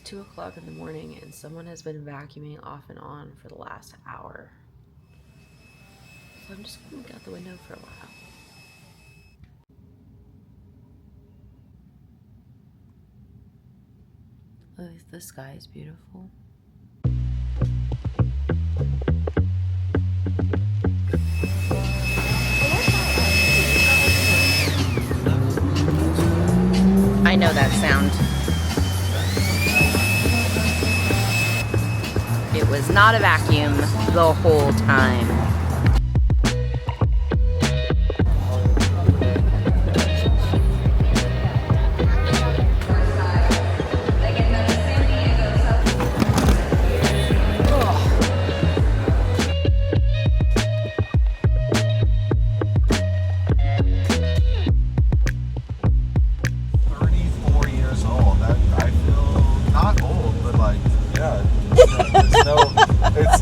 2 o'clock in the morning and someone has been vacuuming off and on for the last hour. So I'm just gonna look out the window for a while. Oh, the sky is beautiful. I know that sound. It was not a vacuum the whole time.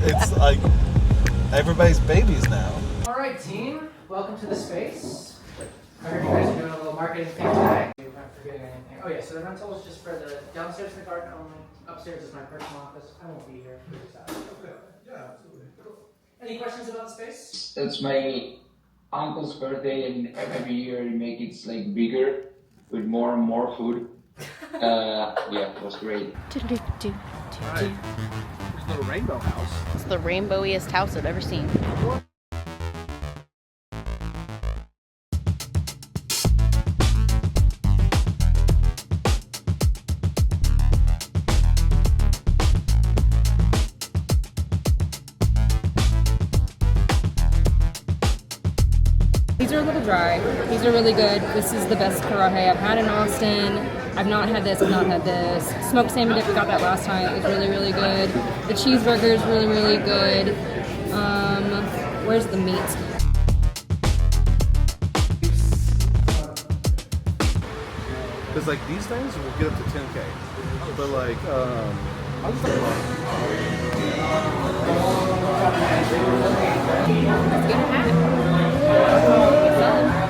It's like everybody's babies now. All right, team. Welcome to the space. I heard you guys are doing a little marketing thing today. I'm not forgetting anything. Oh yeah, so the rental is just for the downstairs in the garden only. Upstairs is my personal office. I won't be here for this hour. Okay. Yeah, absolutely. Cool. Any questions about the space? It's my uncle's birthday, and every year he make it like bigger with more and more food. Yeah, it was great. Right. There's a little rainbow house. It's the rainbowiest house I've ever seen. These are a little dry. These are really good. This is the best karaage I've had in Austin. I've not had this, I've not had this. Smoked salmon dip, we got that last time. It was really, really good. The cheeseburger is really, really good. Where's the meat? Because like these things will get up to 10K. But like, I was talking about.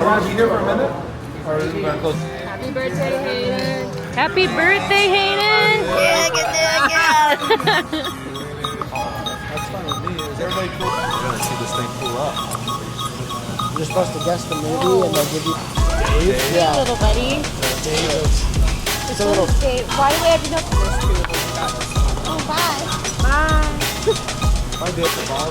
I want to be here for a minute. Or is it going to close? Happy birthday, Hayden. Happy birthday, Hayden! Yeah, That's fine with me. Is everybody cool? We're going to see this thing pull up. You're supposed to guess the movie and they'll give you Dave? Yeah. Little buddy. It's a little. Dave. Why do we have to know this to? Oh, bye. Bye. I did the ball.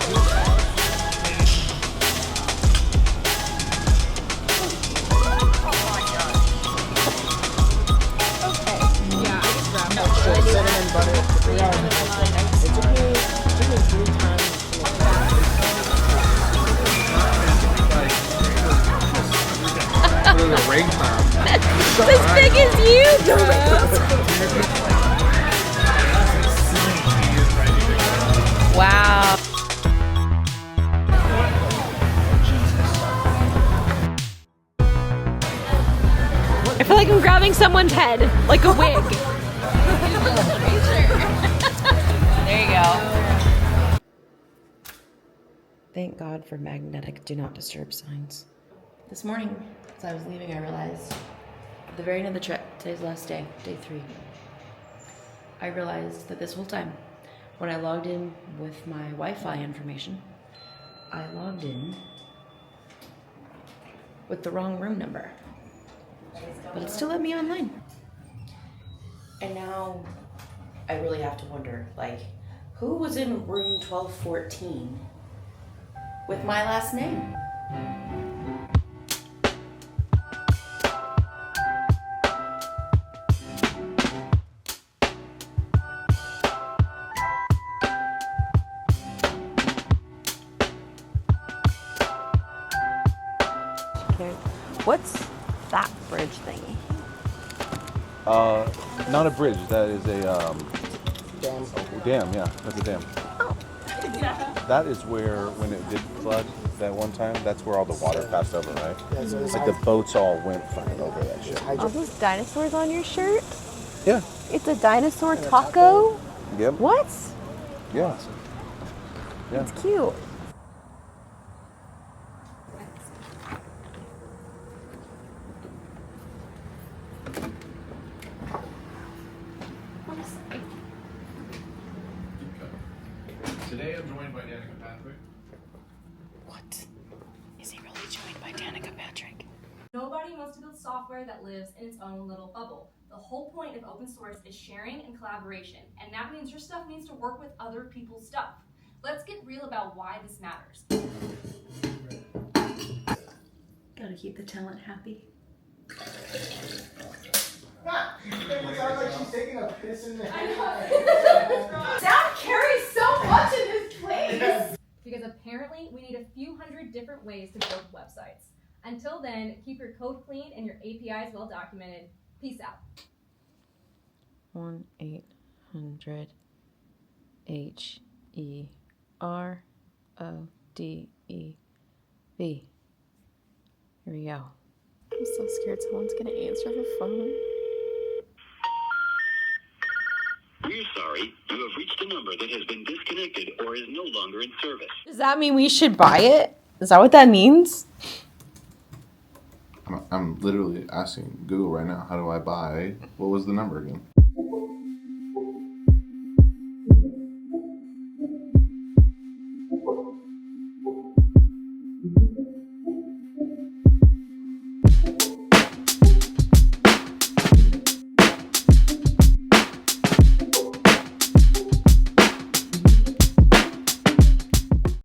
Cinnamon butter. It took me 3 times. The rain cloud. As big as you, wow. I feel like I'm grabbing someone's head, like a wig. There you go. Thank God for magnetic do not disturb signs. This morning, as I was leaving, I realized at the very end of the trip, today's last day, day 3, I realized that this whole time, when I logged in with my Wi-Fi information, I logged in with the wrong room number. But it still let me online. And now I really have to wonder, like, who was in room 1214 with my last name? Okay. What's that bridge thingy? Not a bridge. That is a Dam. dam. Yeah, that's a dam. Oh. That is where, when it did flood that one time, that's where all the water passed over, right? Yeah, so it's Like the boats all went fucking over that shit. Are those dinosaurs on your shirt? Yeah. It's a dinosaur taco? Yep. What? Yeah. Yeah. It's cute. Today I'm joined by Danica Patrick. What? Is he really joined by Danica Patrick? Nobody wants to build software that lives in its own little bubble. The whole point of open source is sharing and collaboration, and that means your stuff needs to work with other people's stuff. Let's get real about why this matters. Gotta keep the talent happy. It sounds like she's taking a piss in the Sound carries so much in this place! Because apparently we need a few hundred different ways to build websites. Until then, keep your code clean and your APIs well documented. Peace out. 1-800-HERODEB. Here we go. I'm so scared someone's gonna answer the phone. We're sorry. You have reached a number that has been disconnected or is no longer in service. Does that mean we should buy it? Is that what that means? I'm literally asking Google right now, how do I buy? What was the number again?